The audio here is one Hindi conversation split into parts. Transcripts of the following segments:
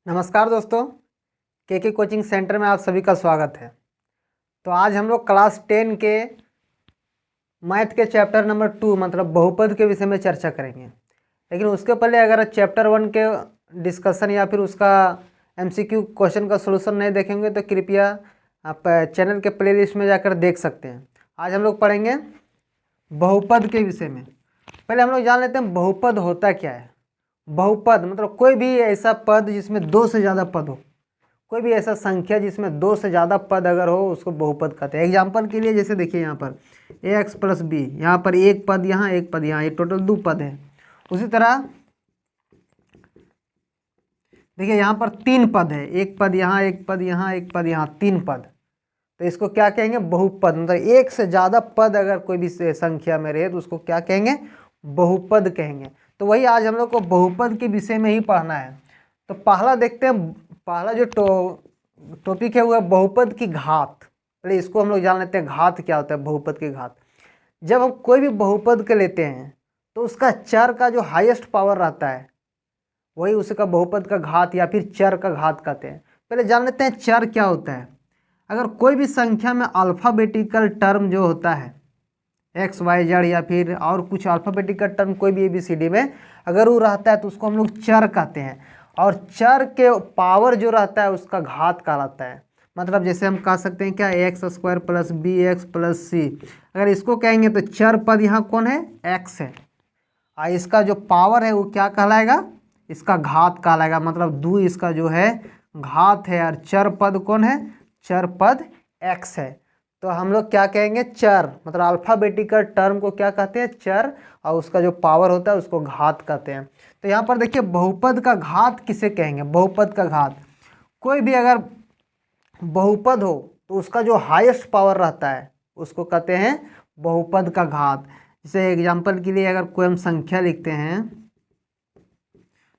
नमस्कार दोस्तों, के कोचिंग सेंटर में आप सभी का स्वागत है। तो आज हम लोग क्लास 10 के मैथ के चैप्टर नंबर 2 मतलब बहुपद के विषय में चर्चा करेंगे। लेकिन उसके पहले अगर चैप्टर 1 के डिस्कशन या फिर उसका MCQ क्वेश्चन का सलूशन नहीं देखेंगे तो कृपया आप चैनल के प्लेलिस्ट में जाकर देख सकते हैं। आज हम लोग पढ़ेंगे बहुपद के विषय में। पहले हम लोग जान लेते हैं बहुपद होता क्या है। बहुपद मतलब कोई भी ऐसा पद जिसमें दो से ज़्यादा पद हो, कोई भी ऐसा संख्या जिसमें दो से ज़्यादा पद अगर हो उसको बहुपद कहते हैं। एग्जाम्पल के लिए जैसे देखिए यहाँ पर ax + b, यहाँ पर एक पद यहाँ एक पद यहाँ, ये टोटल 2 पद है। उसी तरह देखिए यहाँ पर 3 पद है, एक पद यहाँ एक पद यहाँ एक पद यहाँ, 3 पद। तो इसको क्या कहेंगे? बहुपद। मतलब एक से ज़्यादा पद अगर कोई भी संख्या में रहे तो उसको क्या कहेंगे? बहुपद कहेंगे। तो वही आज हम लोग को बहुपद के विषय में ही पढ़ना है। तो पहला देखते हैं, पहला जो टॉपिक है वो है बहुपद की घात। पहले इसको हम लोग जान लेते हैं, घात क्या होता है, बहुपद की घात। जब हम कोई भी बहुपद के लेते हैं तो उसका चर का जो हाईएस्ट पावर रहता है वही उसका बहुपद का घात या फिर चर का घात कहते हैं। पहले जान लेते हैं चर क्या होता है। अगर कोई भी संख्या में अल्फ़ाबेटिकल टर्म जो होता है एक्स वाई जेड या फिर और कुछ अल्फ़ाबेटिकल टर्म कोई भी ABCD में अगर वो रहता है तो उसको हम लोग चर कहते हैं। और चर के पावर जो रहता है उसका घात कहलाता है। मतलब जैसे हम कह सकते हैं क्या, x² + bx + c। अगर इसको कहेंगे तो चर पद यहाँ कौन है? x है। और इसका जो पावर है वो क्या कहलाएगा? इसका घात कहलाएगा। मतलब 2 इसका जो है घात है। और चर पद कौन है? चर पद x है। तो हम लोग क्या कहेंगे? चर। मतलब अल्फ़ाबेटिकल टर्म को क्या कहते हैं? चर। और उसका जो पावर होता है उसको घात कहते हैं। तो यहाँ पर देखिए बहुपद का घात किसे कहेंगे? बहुपद का घात, कोई भी अगर बहुपद हो तो उसका जो हाईएस्ट पावर रहता है उसको कहते हैं बहुपद का घात। जैसे एग्जाम्पल के लिए अगर कोई हम संख्या लिखते हैं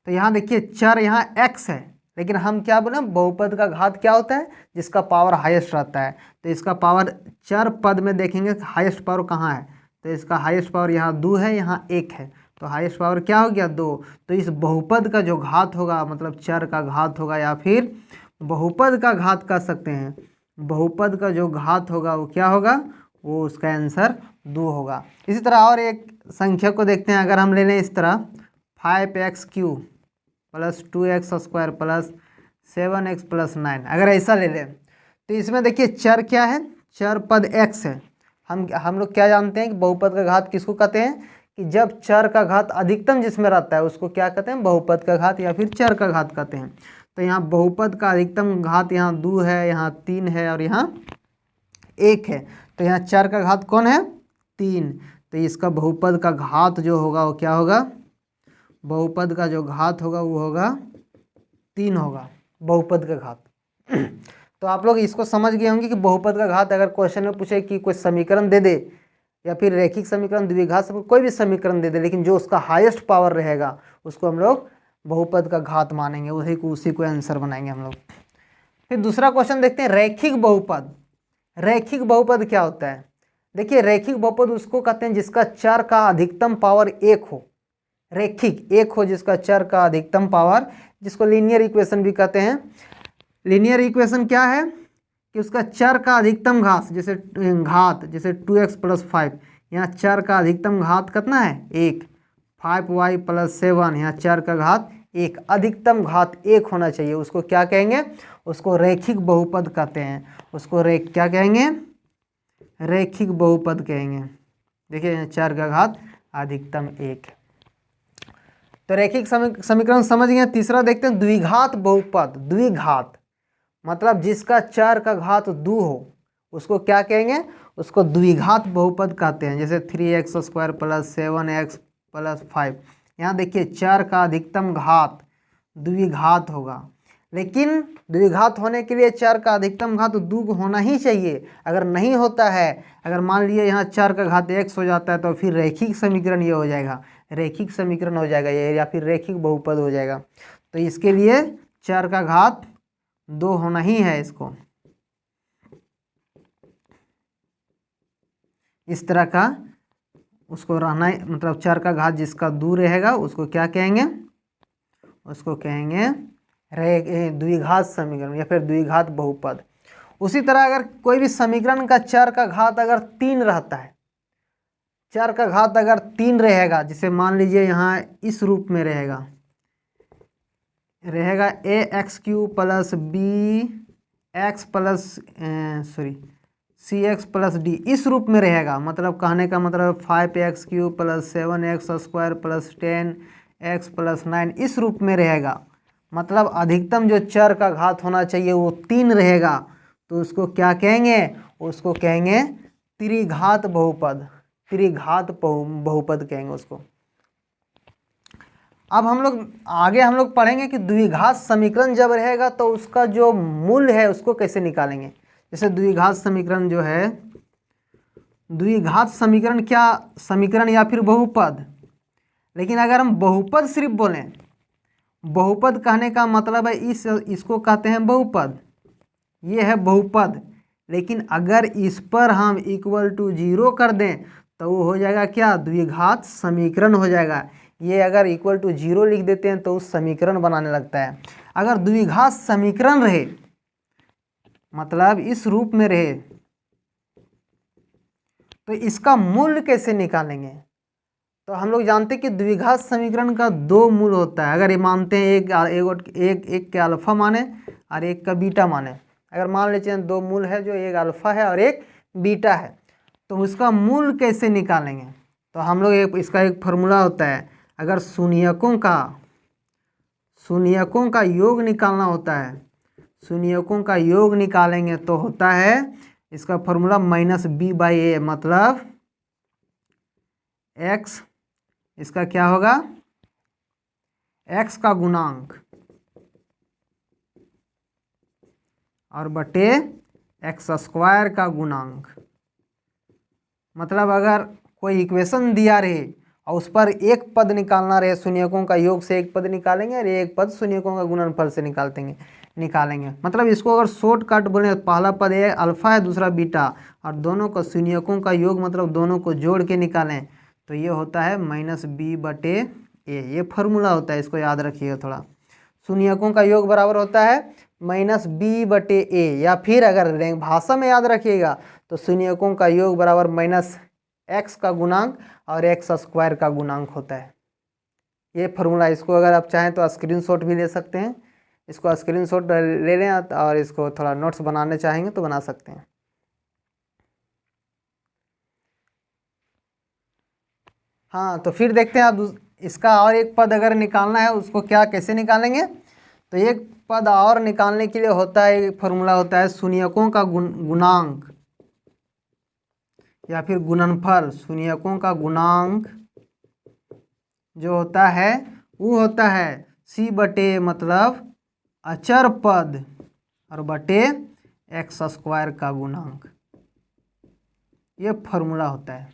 तो यहाँ देखिए चर यहाँ x है, लेकिन हम क्या बोले? बहुपद का घात क्या होता है? जिसका पावर हाईएस्ट रहता है। तो इसका पावर चर पद में देखेंगे हाईएस्ट पावर कहाँ है, तो इसका हाईएस्ट पावर यहाँ 2 है, यहाँ 1 है। तो हाईएस्ट पावर क्या हो गया? 2। तो इस बहुपद का जो घात होगा मतलब चर का घात होगा या फिर बहुपद का घात कह सकते हैं। बहुपद का जो घात होगा वो क्या होगा? वो उसका आंसर 2 होगा। इसी तरह और एक संख्या को देखते हैं। अगर हम ले लें इस तरह 5x³ + 2x² + 7x + 9, अगर ऐसा ले लें तो इसमें देखिए चर क्या है? चर पद x है। हम लोग क्या जानते हैं कि बहुपद का घात किसको कहते हैं? कि जब चर का घात अधिकतम जिसमें रहता है उसको क्या कहते हैं? बहुपद का घात या फिर चर का घात कहते हैं। तो यहाँ बहुपद का अधिकतम घात यहाँ 2 है, यहाँ 3 है और यहाँ 1 है। तो यहाँ चर का घात कौन है? 3। तो इसका बहुपद का घात जो होगा वो क्या होगा? बहुपद का जो घात होगा वो होगा 3 होगा, बहुपद का घात। तो आप लोग इसको समझ गए होंगे कि बहुपद का घात अगर क्वेश्चन में पूछे कि कोई समीकरण दे दे या फिर रैखिक समीकरण, द्विघात समीकरण, कोई भी समीकरण दे दे, लेकिन जो उसका हाईएस्ट पावर रहेगा उसको हम लोग बहुपद का घात मानेंगे, उसी को आंसर बनाएंगे हम लोग। फिर दूसरा क्वेश्चन देखते हैं, रैखिक बहुपद। रैखिक बहुपद क्या होता है? देखिए रैखिक बहुपद उसको कहते हैं जिसका चर का अधिकतम पावर 1 हो। रैखिक 1 हो जिसका चर का अधिकतम पावर, जिसको लीनियर इक्वेशन भी कहते हैं। लीनियर इक्वेशन क्या है? कि उसका चर का अधिकतम घात, जैसे 2x + 5, यहाँ चर का अधिकतम घात कितना है? 1। 5y + 7, यहाँ चर का घात 1। अधिकतम घात 1 होना चाहिए, उसको क्या कहेंगे? उसको रैखिक बहुपद कहते हैं। उसको क्या कहेंगे? रैखिक बहुपद कहेंगे। देखिए यहाँ चर का घात अधिकतम 1। तो रैखिक समीकरण समझ गए। तीसरा देखते हैं द्विघात बहुपद। द्विघात मतलब जिसका चर का घात 2 हो उसको क्या कहेंगे? उसको द्विघात बहुपद कहते हैं। जैसे 3x² + 7x + 5, यहाँ देखिए चर का अधिकतम घात द्विघात होगा, लेकिन द्विघात होने के लिए चर का अधिकतम घात 2 होना ही चाहिए। अगर नहीं होता है, अगर मान लीजिए यहाँ चर का घात x हो जाता है तो फिर रैखिक समीकरण ये हो जाएगा, रैखिक समीकरण हो जाएगा ये, या फिर रैखिक बहुपद हो जाएगा। तो इसके लिए चर का घात 2 होना ही है। इसको इस तरह का उसको रहना, मतलब चर का घात जिसका 2 रहेगा उसको क्या कहेंगे? उसको कहेंगे रहे द्विघात समीकरण या फिर द्विघात बहुपद। उसी तरह अगर कोई भी समीकरण का चर का घात अगर 3 रहता है, चर का घात अगर 3 रहेगा, जिसे मान लीजिए यहाँ इस रूप में रहेगा a x cube plus b x plus c x plus d, इस रूप में रहेगा। मतलब कहने का मतलब 5x cube plus 7x square plus 10x plus 9 इस रूप में रहेगा। मतलब अधिकतम जो चर का घात होना चाहिए वो 3 रहेगा, तो उसको क्या कहेंगे, उसको कहेंगे त्रिघात बहुपद, त्रिघात बहुपद कहेंगे उसको। अब हम लोग पढ़ेंगे कि द्विघात समीकरण जब रहेगा तो उसका जो मूल है उसको कैसे निकालेंगे। जैसे द्विघात समीकरण जो है, द्विघात समीकरण क्या समीकरण या फिर बहुपद, लेकिन अगर हम बहुपद सिर्फ बोलें, बहुपद कहने का मतलब है इसको कहते हैं बहुपद, ये है बहुपद। लेकिन अगर इस पर हम इक्वल टू 0 कर दें तो वो हो जाएगा क्या, द्विघात समीकरण हो जाएगा। ये अगर इक्वल टू 0 लिख देते हैं तो उस समीकरण बनाने लगता है। अगर द्विघात समीकरण रहे, मतलब इस रूप में रहे, तो इसका मूल कैसे निकालेंगे। तो हम लोग जानते हैं कि द्विघात समीकरण का 2 मूल होता है। अगर ये मानते हैं एक के अल्फा माने और एक का बीटा माने, अगर मान लेते हैं 2 मूल है जो एक अल्फा है और एक बीटा है, तो उसका मूल कैसे निकालेंगे। तो हम लोग इसका एक फार्मूला होता है। अगर शून्यकों का योग निकालना होता है, शून्यकों का योग निकालेंगे तो होता है इसका फॉर्मूला -b/a, मतलब x, इसका क्या होगा, x का गुणांक और बटे x स्क्वायर का गुणांक। मतलब अगर कोई इक्वेशन दिया रहे और उस पर एक पद निकालना रहे, शून्यकों का योग से एक पद निकालेंगे और एक पद शून्यकों का गुणनफल से निकालेंगे। मतलब इसको अगर शॉर्टकट बोले, पहला पद है अल्फा है, दूसरा बीटा, और दोनों का शून्यकों का योग मतलब दोनों को जोड़ के निकालें तो ये होता है -b/a। ये फार्मूला होता है, इसको याद रखिएगा थोड़ा। शून्यकों का योग बराबर होता है -b/a, या फिर अगर भाषा में याद रखिएगा तो शून्यकों का योग बराबर -x का गुणांक और x स्क्वायर का गुणांक होता है। ये फार्मूला, इसको अगर आप चाहें तो स्क्रीनशॉट भी ले सकते हैं। इसको स्क्रीनशॉट ले लें और इसको थोड़ा नोट्स बनाने चाहेंगे तो बना सकते हैं। हाँ, तो फिर देखते हैं आप इसका और एक पद अगर निकालना है उसको कैसे निकालेंगे। तो एक पद और निकालने के लिए होता है, एक फार्मूला होता है शून्यकों का गुणांक या फिर गुणनफल। शून्यकों का गुणांक जो होता है वो होता है c/a, मतलब अचर पद, और बटे x स्क्वायर का गुणांक। ये फार्मूला होता है।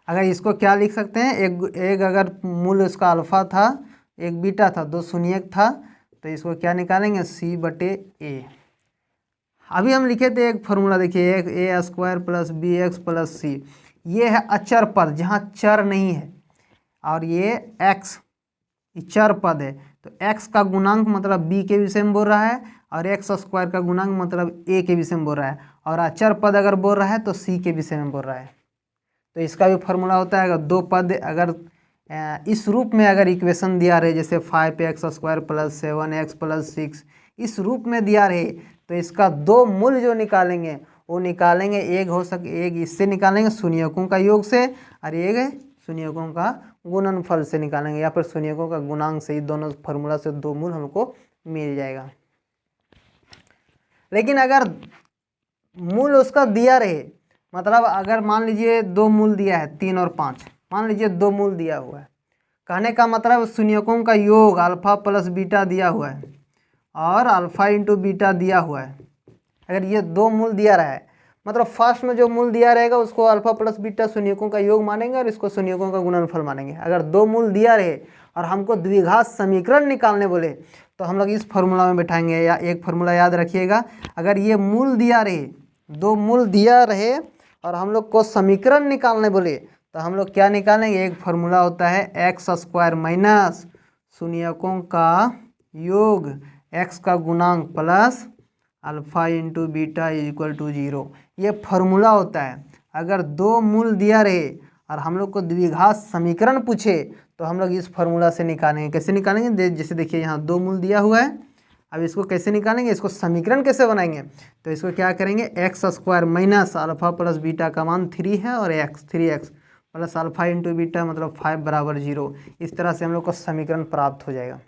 अगर इसको क्या लिख सकते हैं, एक अगर मूल उसका अल्फा था, एक बीटा था, 2 शून्यक था, तो इसको क्या निकालेंगे, c/a। अभी हम लिखे थे एक फार्मूला, देखिए a square plus bx plus c, ये है अचर पद जहाँ चर नहीं है, और ये x चर पद है। तो x का गुणांक मतलब b के विषय में बोल रहा है, और x स्क्वायर का गुणांक मतलब a के विषय में बोल रहा है, और अचर पद अगर बोल रहा है तो c के विषय में बोल रहा है। तो इसका भी फार्मूला होता है, अगर 2 पद अगर इस रूप में अगर इक्वेशन दिया रहे, जैसे 5x square plus 7x plus 6 इस रूप में दिया रहे, तो इसका 2 मूल जो निकालेंगे वो निकालेंगे, एक इससे निकालेंगे शून्यकों का योग से, और एक शून्यकों का गुणनफल से निकालेंगे, या फिर शून्यकों का गुणांक से। ही दोनों फार्मूला से 2 मूल हमको मिल जाएगा। लेकिन अगर मूल उसका दिया रहे, मतलब अगर मान लीजिए 2 मूल दिया है, 3 और 5, मान लीजिए 2 मूल दिया हुआ है, कहने का मतलब शून्यकों का योग अल्फा प्लस बीटा दिया हुआ है और अल्फा इंटू बीटा दिया हुआ है। अगर ये 2 मूल दिया रहा है, मतलब फर्स्ट में जो मूल दिया रहेगा उसको अल्फा प्लस बीटा शून्यकों का योग मानेंगे और इसको शून्यकों का गुणनफल मानेंगे। अगर 2 मूल दिया रहे और हमको द्विघात समीकरण निकालने बोले तो हम लोग इस फार्मूला में बैठाएंगे। या एक फार्मूला याद रखिएगा, अगर ये मूल दिया रहे, 2 मूल दिया रहे और हम लोग को समीकरण निकालने बोले तो हम लोग क्या निकालेंगे, एक फार्मूला होता है x स्क्वायर माइनस शून्यकों का योग x का गुणांक plus alpha into beta equal to 0। ये फॉर्मूला होता है। अगर दो मूल दिया रहे और हम लोग को द्विघात समीकरण पूछे तो हम लोग इस फॉर्मूला से निकालेंगे। कैसे निकालेंगे? जैसे देखिए यहाँ दो मूल दिया हुआ है, अब इसको कैसे निकालेंगे, इसको समीकरण कैसे बनाएंगे? तो इसको क्या करेंगे, x square minus alpha plus beta का मान 3 है और x 3x plus alpha into beta मतलब 5 बराबर 0। इस तरह से हम लोग को समीकरण प्राप्त हो जाएगा।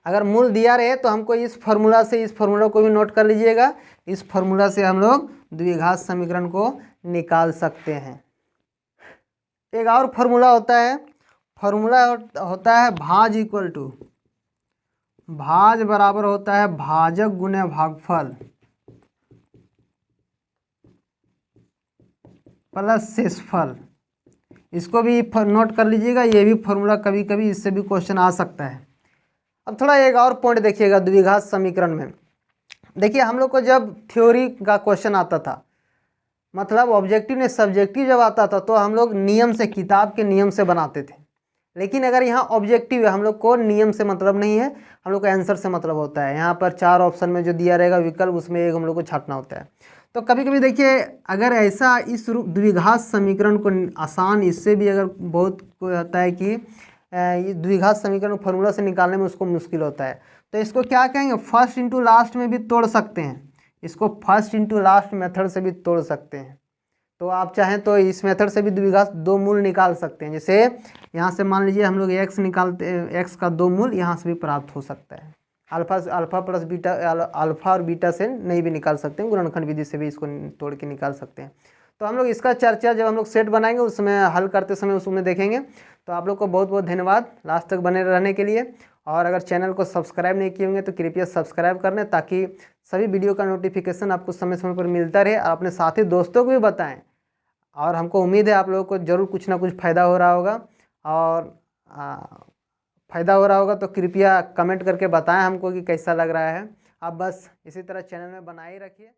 अगर मूल दिया रहे तो हमको इस फॉर्मूला से, इस फॉर्मूला को भी नोट कर लीजिएगा, इस फॉर्मूला से हम लोग द्विघात समीकरण को निकाल सकते हैं। एक और फॉर्मूला होता है, फॉर्मूला होता है भाज इक्वल टू, भाज बराबर होता है भाजक गुने भागफल प्लस शेषफल। इसको भी नोट कर लीजिएगा, ये भी फॉर्मूला कभी कभी इससे भी क्वेश्चन आ सकता है। अब थोड़ा एक और पॉइंट देखिएगा द्विघात समीकरण में। देखिए हम लोग को जब थ्योरी का क्वेश्चन आता था, मतलब ऑब्जेक्टिव ने सब्जेक्टिव जब आता था तो हम लोग नियम से, किताब के नियम से बनाते थे। लेकिन अगर यहाँ ऑब्जेक्टिव है, हम लोग को नियम से मतलब नहीं है, हम लोग को आंसर से मतलब होता है। यहाँ पर 4 ऑप्शन में जो दिया रहेगा विकल्प, उसमें एक हम लोग को छांटना होता है। तो कभी कभी देखिए अगर ऐसा इस रूप द्विघात समीकरण को आसान, इससे भी अगर बहुत कोई होता है कि ये द्विघात समीकरण फॉर्मूला से निकालने में उसको मुश्किल होता है, तो इसको क्या कहेंगे, फर्स्ट इंटू लास्ट में भी तोड़ सकते हैं। इसको फर्स्ट इंटू लास्ट मेथड से भी तोड़ सकते हैं। तो आप चाहें तो इस मेथड से भी द्विघात दो मूल निकाल सकते हैं। जैसे यहाँ से मान लीजिए हम लोग x निकालते हैं, x का दो मूल यहाँ से भी प्राप्त हो सकता है। अल्फा प्लस बीटा, अल्फा और बीटा से नहीं भी निकाल सकते हैं, गुणनखंड विधि से भी इसको तोड़ के निकाल सकते हैं। तो हम लोग इसका चर्चा जब हम लोग सेट बनाएंगे उसमें हल करते समय उसमें देखेंगे। तो आप लोग को बहुत बहुत धन्यवाद लास्ट तक बने रहने के लिए। और अगर चैनल को सब्सक्राइब नहीं किए होंगे तो कृपया सब्सक्राइब कर लें, ताकि सभी वीडियो का नोटिफिकेशन आपको समय समय पर मिलता रहे। और अपने साथी दोस्तों को भी बताएं। और हमको उम्मीद है आप लोगों को ज़रूर कुछ ना कुछ फ़ायदा हो रहा होगा, और फ़ायदा हो रहा होगा तो कृपया कमेंट करके बताएं हमको कि कैसा लग रहा है। आप बस इसी तरह चैनल में बनाए रखिए।